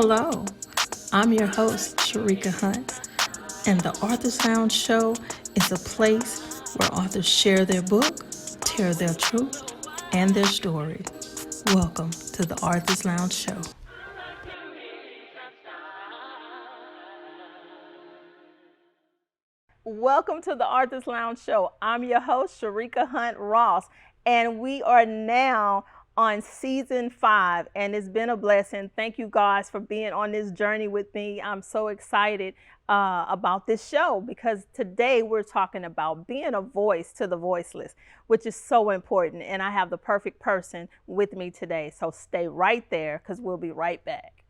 Hello, I'm your host, Sharika Hunt, and the Author's Lounge Show is a place where authors share their book, tell their truth, and their story. Welcome to the Author's Lounge Show. Welcome to the Author's Lounge Show. I'm your host, Sharika Hunt Ross, and we are now on season 5, and it's been a blessing. Thank you guys for being on this journey with me. I'm so excited about this show because today we're talking about being a voice to the voiceless, which is so important, and I have the perfect person with me today. So stay right there because we'll be right back.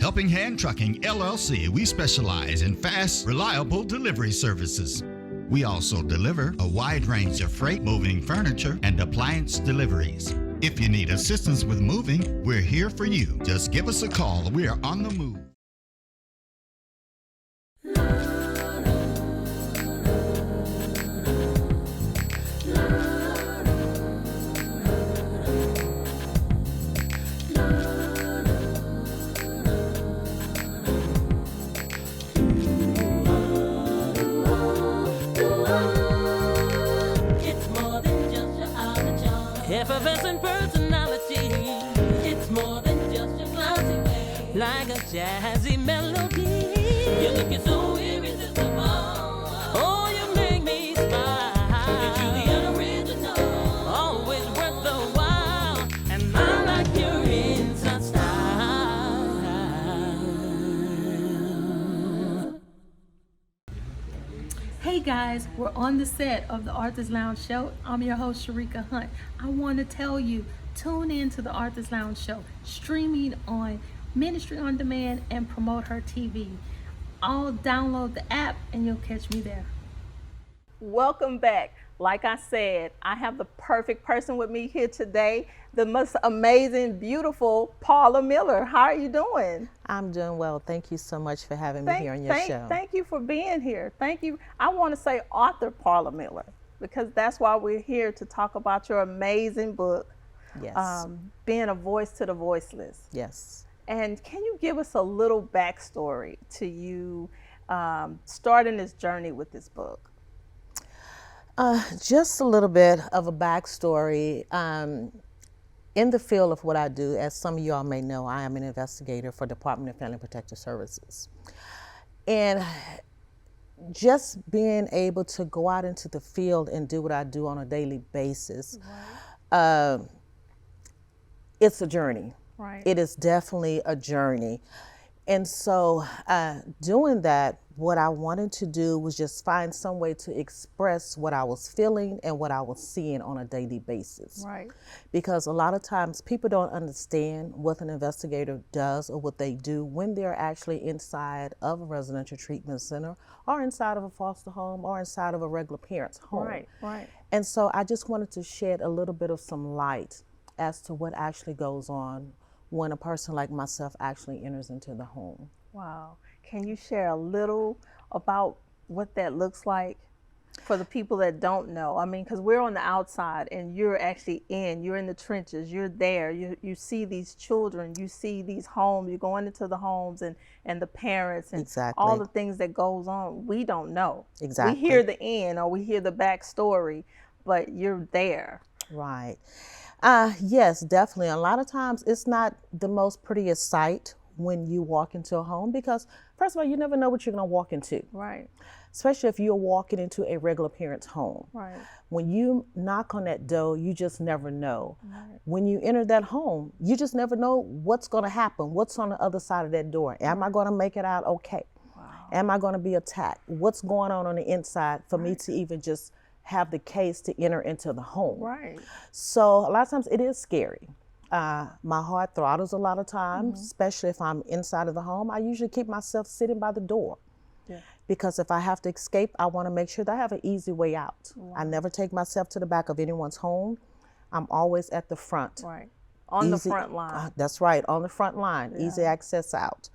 Helping Hand Trucking, LLC, we specialize in fast, reliable delivery services. We also deliver a wide range of freight, moving furniture, and appliance deliveries. If you need assistance with moving, we're here for you. Just give us a call. We are on the move. Effervescent personality. It's more than just your classy way. Like a jazzy melody. You're looking so irresistible. Oh, you make me smile. You're truly unoriginal. Always worth the while. And I like your inside style. Hey guys, we're on the set of the Author's Lounge Show. I'm your host, Sharika Hunt. I want to tell you, tune in to the Author's Lounge Show, streaming on Ministry on Demand and Promote Her TV. I'll download the app and you'll catch me there. Welcome back. Like I said, I have the perfect person with me here today, the most amazing, beautiful Paula Miller. How are you doing? I'm doing well. Thank you so much for having me here on your show. Thank you for being here. Thank you. I want to say author Paula Miller because that's why we're here to talk about your amazing book, Yes. Being a Voice to the Voiceless. Yes. And can you give us a little backstory to you starting this journey with this book? Just a little bit of a backstory. In the field of what I do, as some of you all may know, I am an investigator for Department of Family Protective Services. And just being able to go out into the field and do what I do on a daily basis, it's a journey. Right. It is definitely a journey. And so doing that, what I wanted to do was just find some way to express what I was feeling and what I was seeing on a daily basis. Right. Because a lot of times people don't understand what an investigator does or what they do when they're actually inside of a residential treatment center or inside of a foster home or inside of a regular parent's home. Right, right. And so I just wanted to shed a little bit of some light as to what actually goes on when a person like myself actually enters into the home. Wow. Can you share a little about what that looks like for the people that don't know? I mean, because we're on the outside and you're actually you're in the trenches, you're there, you see these children, you see these homes, you're going into the homes and the parents and Exactly. all the things that goes on. We don't know. Exactly. We hear the end or we hear the backstory, but you're there. Right. Yes, definitely. A lot of times it's not the most prettiest sight when you walk into a home because, first of all, you never know what you're going to walk into. Right. Especially if you're walking into a regular parent's home. Right. When you knock on that door, you just never know. Right. When you enter that home, you just never know what's going to happen, what's on the other side of that door. Am I going to make it out okay? Wow. Am I going to be attacked? What's going on the inside for me to even just have the case to enter into the home? Right. So a lot of times it is scary. My heart throttles a lot of times, especially if I'm inside of the home. I usually keep myself sitting by the door. Yeah. Because if I have to escape, I want to make sure that I have an easy way out. Wow. I never take myself to the back of anyone's home. I'm always at the front. Right. On the front line. That's right, on the front line, Yeah. easy access out.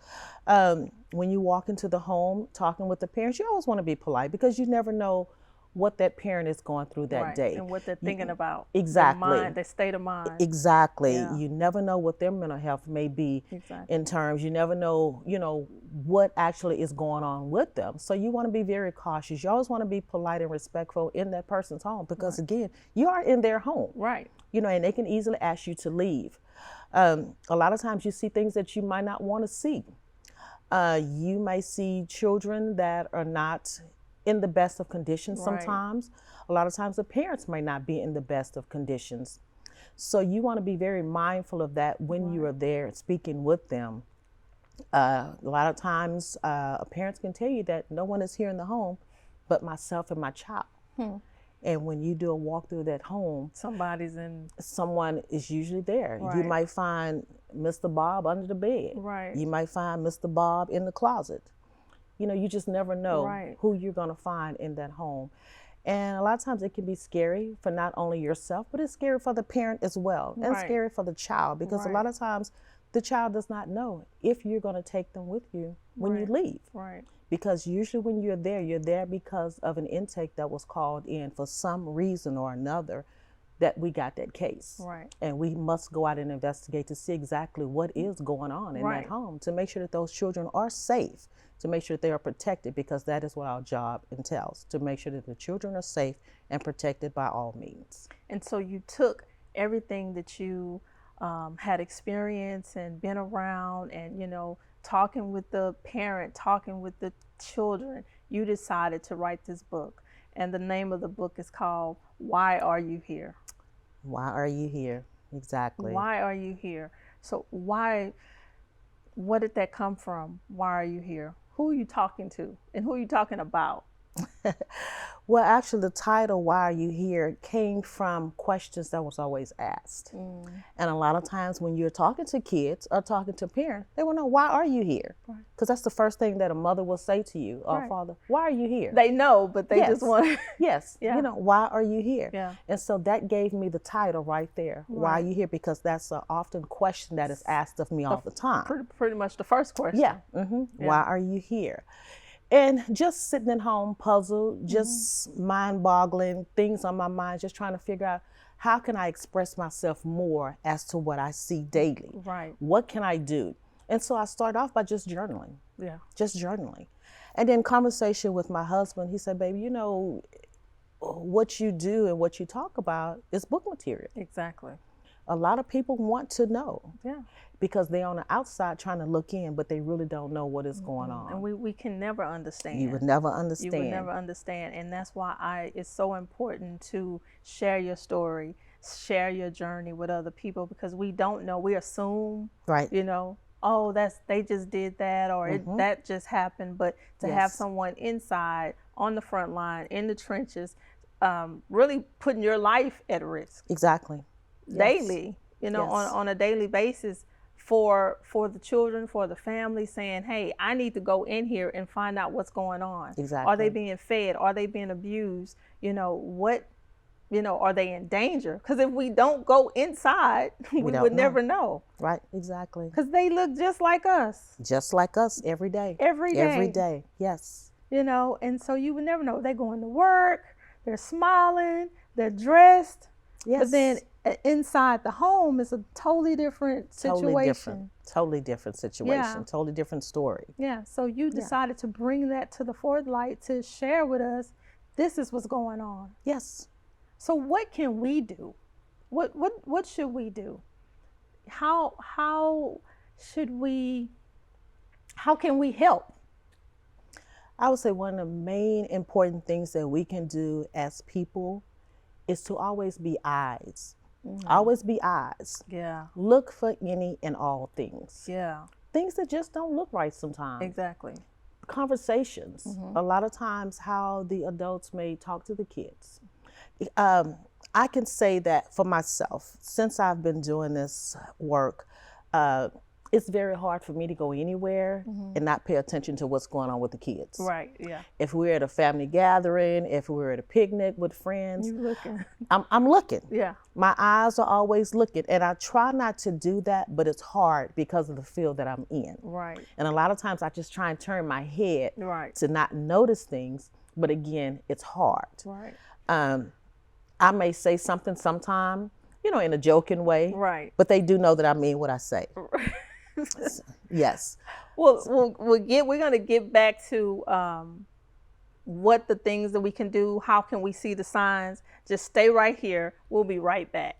When you walk into the home, talking with the parents, you always want to be polite because you never know what that parent is going through that Right. day. And what they're thinking about. Exactly. Their mind, their state of mind. Exactly. Yeah. You never know what their mental health may be Exactly. in terms. You never know, what actually is going on with them. So you want to be very cautious. You always want to be polite and respectful in that person's home because, again, you are in their home. Right. And they can easily ask you to leave. A lot of times you see things that you might not want to see. You may see children that are not in the best of conditions Right. sometimes. A lot of times the parents may not be in the best of conditions. So you want to be very mindful of that when you are there speaking with them. A lot of times parents can tell you that no one is here in the home but myself and my child. And when you do a walk through that home, someone is usually there. Right. You might find Mr. Bob under the bed. Right. You might find Mr. Bob in the closet. You just never know Right. who you're going to find in that home. And a lot of times it can be scary for not only yourself, but it's scary for the parent as well. And Right. scary for the child because a lot of times the child does not know if you're going to take them with you when you leave. Right. Because usually when you're there because of an intake that was called in for some reason or another that we got that case. Right. And we must go out and investigate to see exactly what is going on in Right. that home to make sure that those children are safe, to make sure that they are protected, because that is what our job entails, to make sure that the children are safe and protected by all means. And so you took everything that you had experienced and been around and, talking with the parent, talking with the children, you decided to write this book. And the name of the book is called Why Are You Here? Why are you here? Exactly. Why are you here? So what did that come from? Why are you here? Who are you talking to? And who are you talking about? Well, actually, the title, Why Are You Here, came from questions that was always asked. And a lot of times when you're talking to kids or talking to parents, they will know, why are you here? Because that's the first thing that a mother will say to you, or father, why are you here? They know, but they just want to. Yes, why are you here? Yeah. And so that gave me the title right there, Why Are You Here? Because that's an often question that is asked of me all the time. Pretty much the first question. Yeah. Why are you here? And just sitting at home, puzzled, just mind-boggling, things on my mind, just trying to figure out how can I express myself more as to what I see daily? Right. What can I do? And so I started off by just journaling. Yeah. Just journaling. And then conversation with my husband, he said, baby, what you do and what you talk about is book material. Exactly. A lot of people want to know. Yeah. Because they're on the outside trying to look in, but they really don't know what is going on. And we can never understand. You would never understand. You would never understand. And that's why it's so important to share your story, share your journey with other people, because we don't know. We assume, right? They just did that, or that just happened. But to have someone inside, on the front line, in the trenches, really putting your life at risk. Exactly. Daily, on a daily basis. For the children, for the family, saying, hey, I need to go in here and find out what's going on. Exactly. Are they being fed? Are they being abused? Are they in danger? Because if we don't go inside, we would never know. Right, exactly. Because they look just like us. Just like us every day. Every day. Every day, yes. And so you would never know. They're going to work, they're smiling, they're dressed. Yes. But then inside the home is a totally different situation. Totally different situation. Yeah. Totally different story. Yeah. So you decided to bring that to the forelight to share with us. This is what's going on. Yes. So what can we do? What should we do? How can we help? I would say one of the main important things that we can do as people is to always be eyes. Always be eyes. Yeah. Look for any and all things. Yeah. Things that just don't look right sometimes. Exactly. Conversations. A lot of times how the adults may talk to the kids. I can say that for myself, since I've been doing this work, it's very hard for me to go anywhere and not pay attention to what's going on with the kids. Right, yeah. If we're at a family gathering, if we're at a picnic with friends, You looking. I'm looking. Yeah. My eyes are always looking, and I try not to do that, but it's hard because of the field that I'm in. Right. And a lot of times I just try and turn my head Right. to not notice things, but again, it's hard. Right. I may say something sometime, in a joking way. Right. But they do know that I mean what I say. Yes. Well, we're going to get back to what the things that we can do. How can we see the signs? Just stay right here. We'll be right back.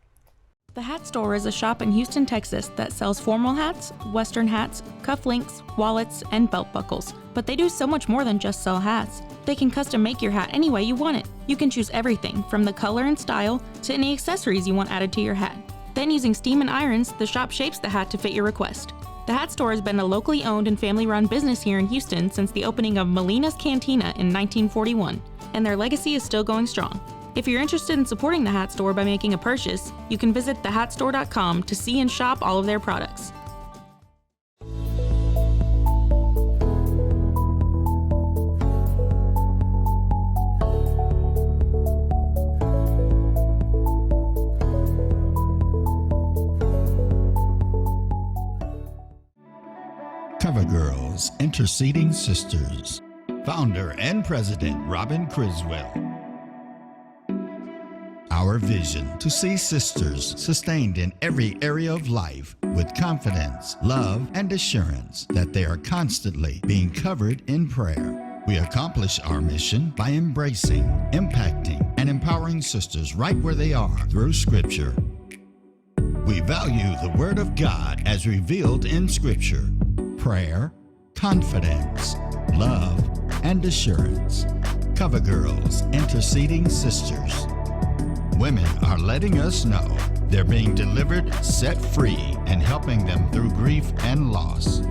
The Hat Store is a shop in Houston, Texas that sells formal hats, Western hats, cufflinks, wallets, and belt buckles. But they do so much more than just sell hats. They can custom make your hat any way you want it. You can choose everything from the color and style to any accessories you want added to your hat. Then using steam and irons, the shop shapes the hat to fit your request. The Hat Store has been a locally owned and family-run business here in Houston since the opening of Melina's Cantina in 1941, and their legacy is still going strong. If you're interested in supporting the Hat Store by making a purchase, you can visit thehatstore.com to see and shop all of their products. CoverGirls Interceding Sisters. Founder and President Robin Criswell. Our vision to see sisters sustained in every area of life with confidence, love, and assurance that they are constantly being covered in prayer. We accomplish our mission by embracing, impacting, and empowering sisters right where they are through Scripture. We value the Word of God as revealed in Scripture. Prayer, confidence, love, and assurance. CoverGirls Interceding Sisters. Women are letting us know they're being delivered, set free, and helping them through grief and loss.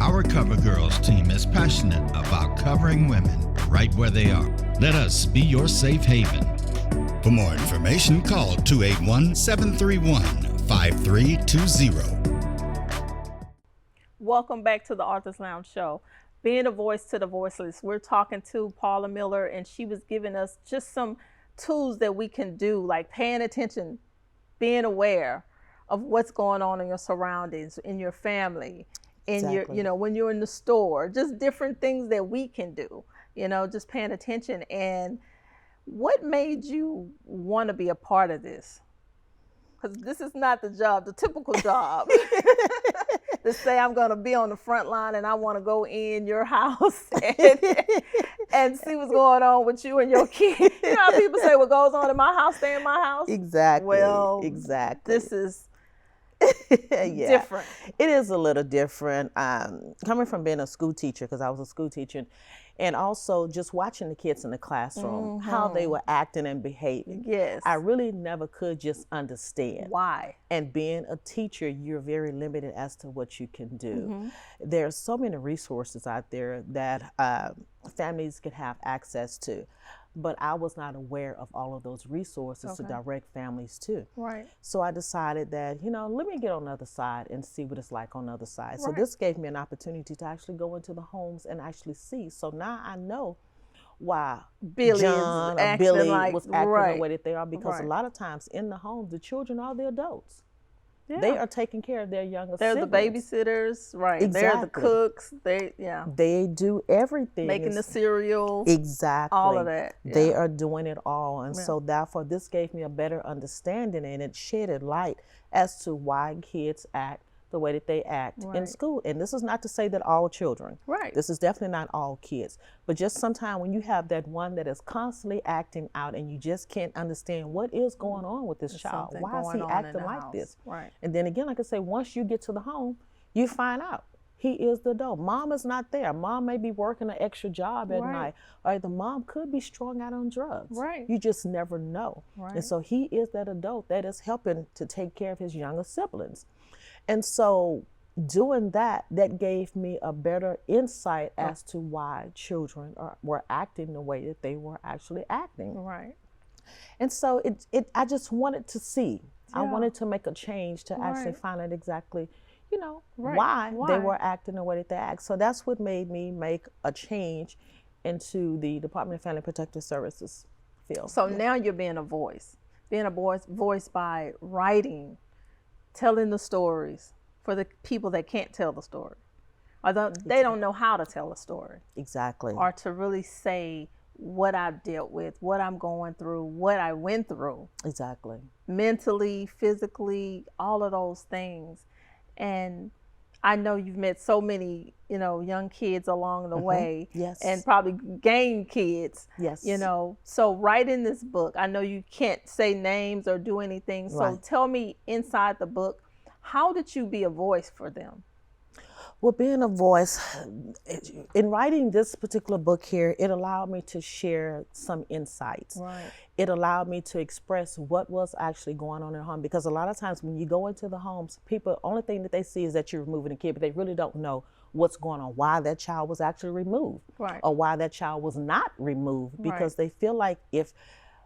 Our CoverGirls team is passionate about covering women right where they are. Let us be your safe haven. For more information, call 281-731-5320. Welcome back to the Arthur's Lounge Show. Being a voice to the voiceless. We're talking to Paula Miller, and she was giving us just some tools that we can do, like paying attention, being aware of what's going on in your surroundings, in your family, in your, when you're in the store, just different things that we can do, just paying attention. And what made you want to be a part of this? Because this is not the typical job. To say I'm going to be on the front line and I want to go in your house and see what's going on with you and your kids. You know how people say what goes on in my house, stay in my house? Exactly. Well, exactly. This is yeah. different. It is a little different. Coming from being a school teacher, because I was a school teacher, and also just watching the kids in the classroom, how they were acting and behaving. Yes. I really never could just understand. Why? And being a teacher, you're very limited as to what you can do. There are so many resources out there that families can have access to. But I was not aware of all of those resources to direct families to. Right. So I decided that, let me get on the other side and see what it's like on the other side. So this gave me an opportunity to actually go into the homes and actually see. So now I know why John or Billy was acting the way that they are, because a lot of times in the homes, the children are the adults. Yeah. They are taking care of their younger siblings. They're the babysitters, right. Exactly. They're the cooks. They do everything. Making the cereal. Exactly. All of that. Yeah. They are doing it all. And so therefore this gave me a better understanding, and it shedded light as to why kids act the way that they act in school. And this is not to say that all children. Right. This is definitely not all kids. But just sometimes when you have that one that is constantly acting out and you just can't understand what is going on with this child. Why is he acting like this? Right. And then again, like I say, once you get to the home, you find out he is the adult. Mom is not there. Mom may be working an extra job at night. Or the mom could be strung out on drugs. Right. You just never know. Right. And so he is that adult that is helping to take care of his younger siblings. And so doing that gave me a better insight as to why children were acting the way that they were actually acting. Right. And so I just wanted to see. I wanted to make a change to actually find out exactly, why they were acting the way that they act. So that's what made me make a change into the Department of Family Protective Services field. So now you're being a voice by writing, telling the stories for the people that can't tell the story, or they don't know how to tell a story. Exactly. Or to really say what I've dealt with, what I'm going through, what I went through. Exactly. Mentally, physically, all of those things. And I know you've met so many, young kids along the way. Yes. And probably gained kids. Yes. So writing this book, I know you can't say names or do anything. So Right. tell me, inside the book, how did you be a voice for them? Well, being a voice, in writing this particular book here, it allowed me to share some insights. Right. It allowed me to express what was actually going on in the home, because a lot of times when you go into the homes, people, only thing that they see is that you're removing a kid, but they really don't know what's going on, why that child was actually removed, Right. or why that child was not removed, because they feel like if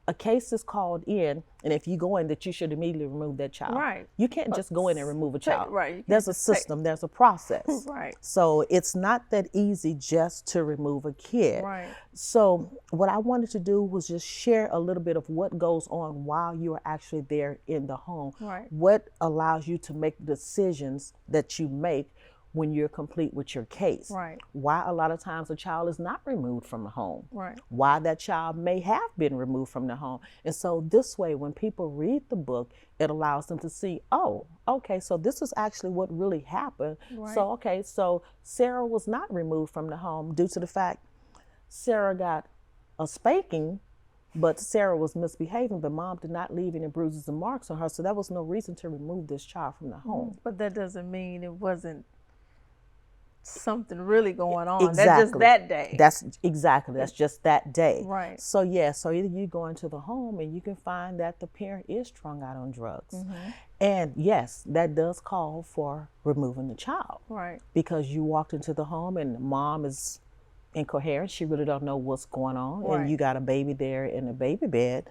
a case is called in, and if you go in, that you should immediately remove that child. Right. You can't just go in and remove a child. Right. You can't There's a just say- system, there's a process. Right. So it's not that easy just to remove a kid. Right. So what I wanted to do was just share a little bit of what goes on while you are actually there in the home. Right. What allows you to make decisions that you make when you're complete with your case. Right. Why a lot of times a child is not removed from the home. Right. Why that child may have been removed from the home. And so this way, when people read the book, it allows them to see, oh, okay, so this is actually what really happened. Right. So, okay, so Sarah was not removed from the home due to the fact Sarah got a spanking, but Sarah was misbehaving, but mom did not leave any bruises and marks on her. So that was no reason to remove this child from the home. But that doesn't mean it wasn't something really going on. Exactly. That's just that day. That's just that day. Right. So yeah, so either you go into the home and you can find that the parent is strung out on drugs. And yes, that does call for removing the child. Right. Because you walked into the home and mom is incoherent. She really don't know what's going on. Right. And you got a baby there in a baby bed,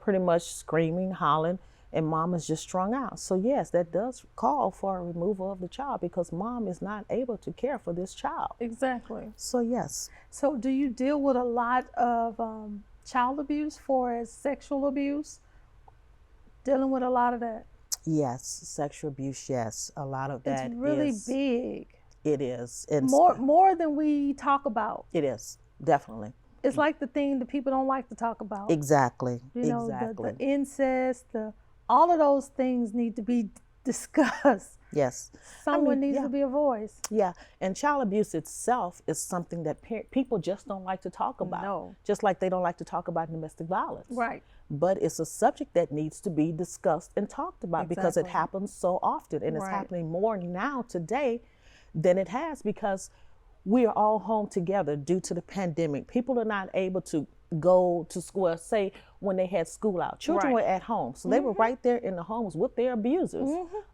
pretty much screaming, hollering, and mom is just strung out. So yes, that does call for a removal of the child because mom is not able to care for this child. Exactly. So yes. So do you deal with a lot of child abuse as sexual abuse? Dealing with a lot of that? Yes, sexual abuse, yes. A lot of that It's really is, big. It is. It's, More than we talk about. It is, definitely. It's like the thing that people don't like to talk about. Exactly, The incest, all of those things need to be discussed. Yes. Someone needs to be a voice. Yeah, and child abuse itself is something that people just don't like to talk about. No. Just like they don't like to talk about domestic violence. Right. But it's a subject that needs to be discussed and talked about because it Exactly. happens so often, and it's Right. happening more now today than it has because we are all home together due to the pandemic. People are not able to go to school, say when they had school out. Children Right. were at home. So they were right there in the homes with their abusers,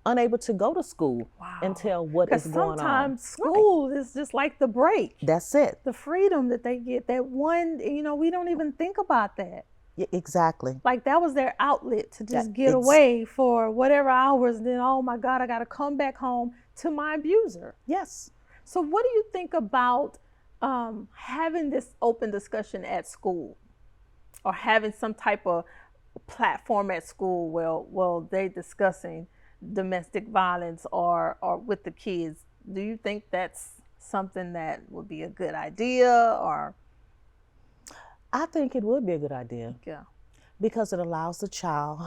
unable to go to school and tell what is Because going on. sometimes school is just like the break. That's it. The freedom that they get, that one, we don't even think about that. Yeah, exactly. Like that was their outlet to just That- get ex- away for whatever hours. And then, oh my God, I got to come back home to my abuser. Yes. So what do you think about having this open discussion at school, or having some type of platform at school where they discussing domestic violence or with the kids? Do you think that's something that would be a good idea? Or I think it would be a good idea yeah, because it allows the child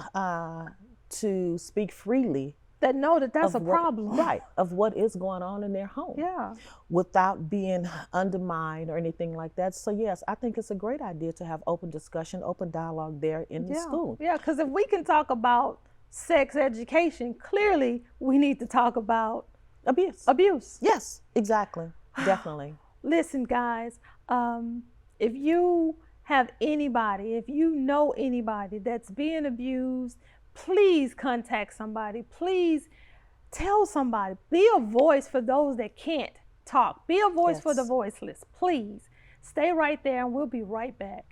to speak freely that know that that's a of what- problem. right, of what is going on in their home. Yeah. Without being undermined or anything like that. So yes, I think it's a great idea to have open discussion, open dialogue there in the school. Yeah, because if we can talk about sex education, clearly we need to talk about abuse. Yes, exactly. Definitely. Listen, guys, if you have anybody, if you know anybody that's being abused, please contact somebody. Please tell somebody. Be a voice for those that can't talk. Be a voice for the Yes. voiceless. Please stay right there and we'll be right back.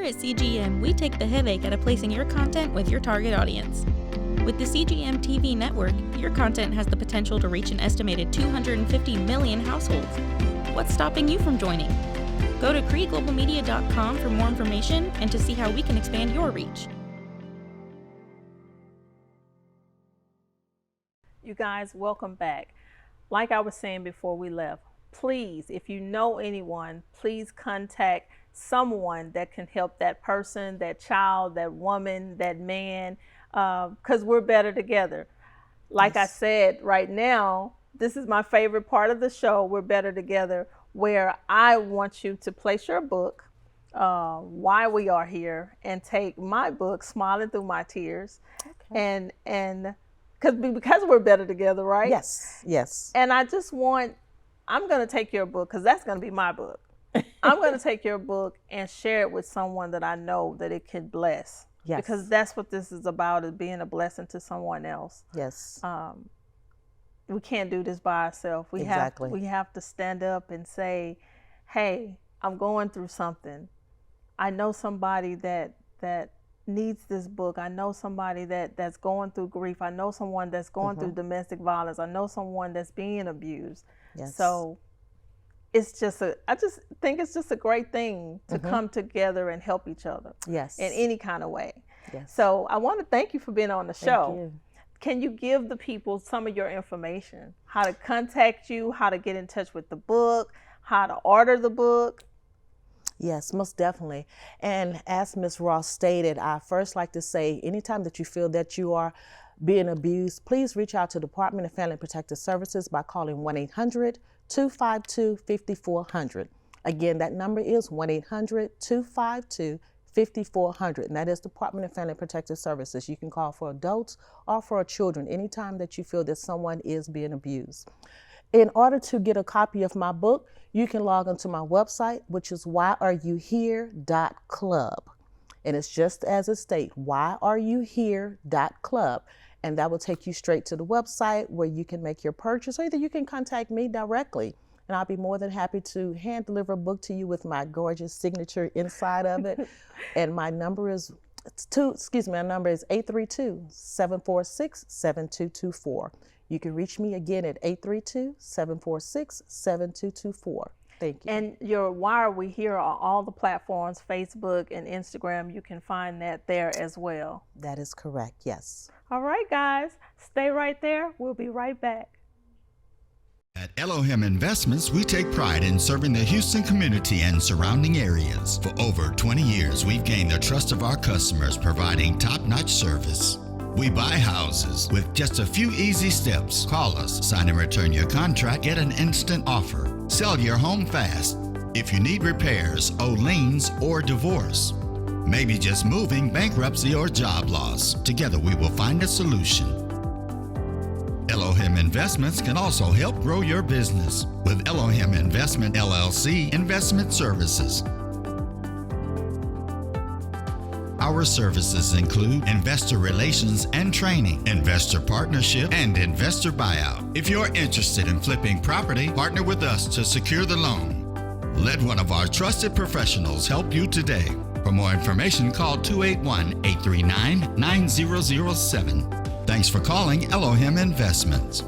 at CGM, we take the headache out of placing your content with your target audience. With the CGM TV network, your content has the potential to reach an estimated 250 million households. What's stopping you from joining? Go to creeglobalmedia.com for more information and to see how we can expand your reach. You guys, welcome back. Like I was saying before we left, please, if you know anyone, please contact someone that can help that person, that child, that woman, that man, because we're better together. Like I said, right now, this is my favorite part of the show, We're Better Together, where I want you to place your book, Why We Are Here, and take my book, Smiling Through My Tears, and because we're better together, right? Yes. And I just I'm going to take your book, because that's going to be my book. I'm going to take your book and share it with someone that I know that it can bless. Yes. Because that's what this is about, is being a blessing to someone else. Yes. We can't do this by ourselves. We have to stand up and say, hey, I'm going through something. I know somebody that needs this book. I know somebody that's going through grief. I know someone that's going through domestic violence. I know someone that's being abused. Yes. So I just think it's just a great thing to come together and help each other. Yes. In any kind of way. Yes. So I want to thank you for being on the show. Thank you. Can you give the people some of your information? How to contact you, how to get in touch with the book, how to order the book? Yes, most definitely. And as Ms. Ross stated, I first like to say, anytime that you feel that you are being abused, please reach out to the Department of Family and Protective Services by calling 1-800-252-5400. Again, that number is 1-800-252-5400, and that is Department of Family and Protective Services. You can call for adults or for children anytime that you feel that someone is being abused. In order to get a copy of my book, you can log onto my website, which is whyareyouhere.club. And it's just as it states, whyareyouhere.club. And that will take you straight to the website where you can make your purchase, or either you can contact me directly. And I'll be more than happy to hand deliver a book to you with my gorgeous signature inside of it. And my number is 832-746-7224. You can reach me again at 832-746-7224. Thank you. And your Why Are We Here on all the platforms, Facebook and Instagram. You can find that there as well. That is correct, yes. All right, guys, stay right there. We'll be right back. At Elohim Investments, we take pride in serving the Houston community and surrounding areas. For over 20 years, we've gained the trust of our customers, providing top-notch service. We buy houses with just a few easy steps. Call us, sign and return your contract, get an instant offer. Sell your home fast. If you need repairs, owe liens, or divorce, maybe just moving, bankruptcy, or job loss, together we will find a solution. Elohim Investments can also help grow your business with Elohim Investment LLC Investment Services. Our services include investor relations and training, investor partnership, and investor buyout. If you're interested in flipping property, partner with us to secure the loan. Let one of our trusted professionals help you today. For more information, call 281-839-9007. Thanks for calling Elohim Investments.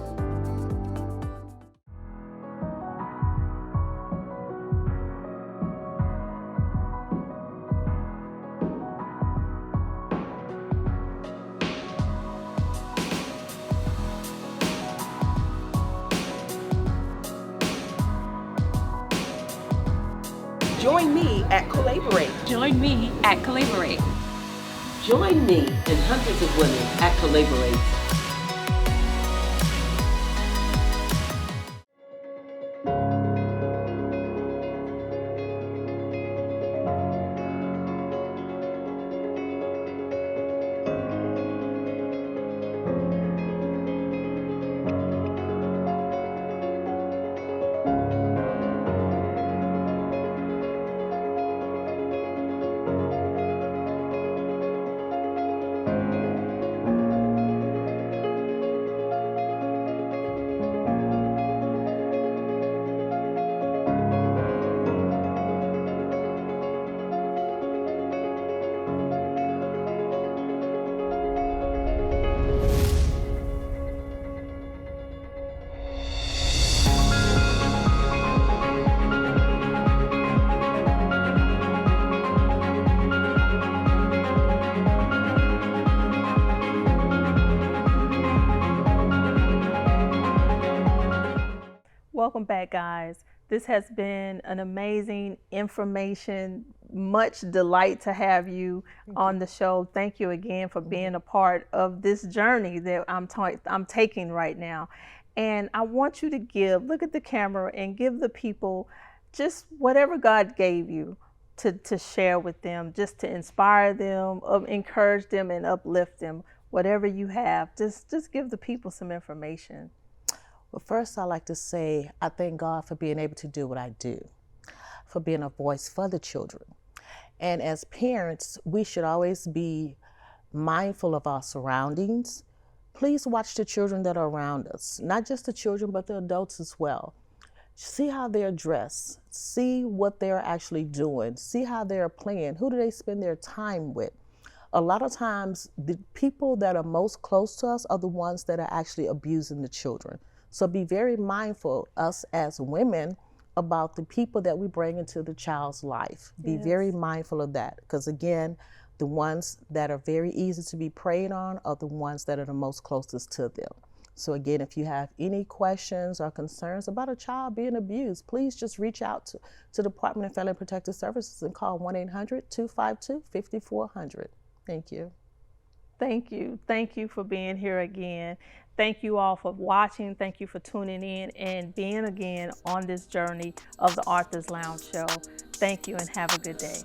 Join me at Collaborate. Join me at Collaborate. Join me and hundreds of women at Collaborate. Welcome back, guys. This has been an amazing information, much delight to have you on the show. Thank you again for being a part of this journey that I'm taking right now. And I want you to look at the camera and give the people just whatever God gave you to share with them, just to inspire them, encourage them, and uplift them. Whatever you have, just give the people some information. Well, first, I'd like to say I thank God for being able to do what I do, for being a voice for the children. And as parents, we should always be mindful of our surroundings. Please watch the children that are around us, not just the children, but the adults as well. See how they're dressed, see what they're actually doing, see how they're playing, who do they spend their time with. A lot of times, the people that are most close to us are the ones that are actually abusing the children. So be very mindful, us as women, about the people that we bring into the child's life. Be very mindful of that, because again, the ones that are very easy to be preyed on are the ones that are the most closest to them. So again, if you have any questions or concerns about a child being abused, please just reach out to the Department of Family and Protective Services and call 1-800-252-5400. Thank you. Thank you. Thank you for being here again. Thank you all for watching. Thank you for tuning in and being again on this journey of the Arthur's Lounge Show. Thank you and have a good day.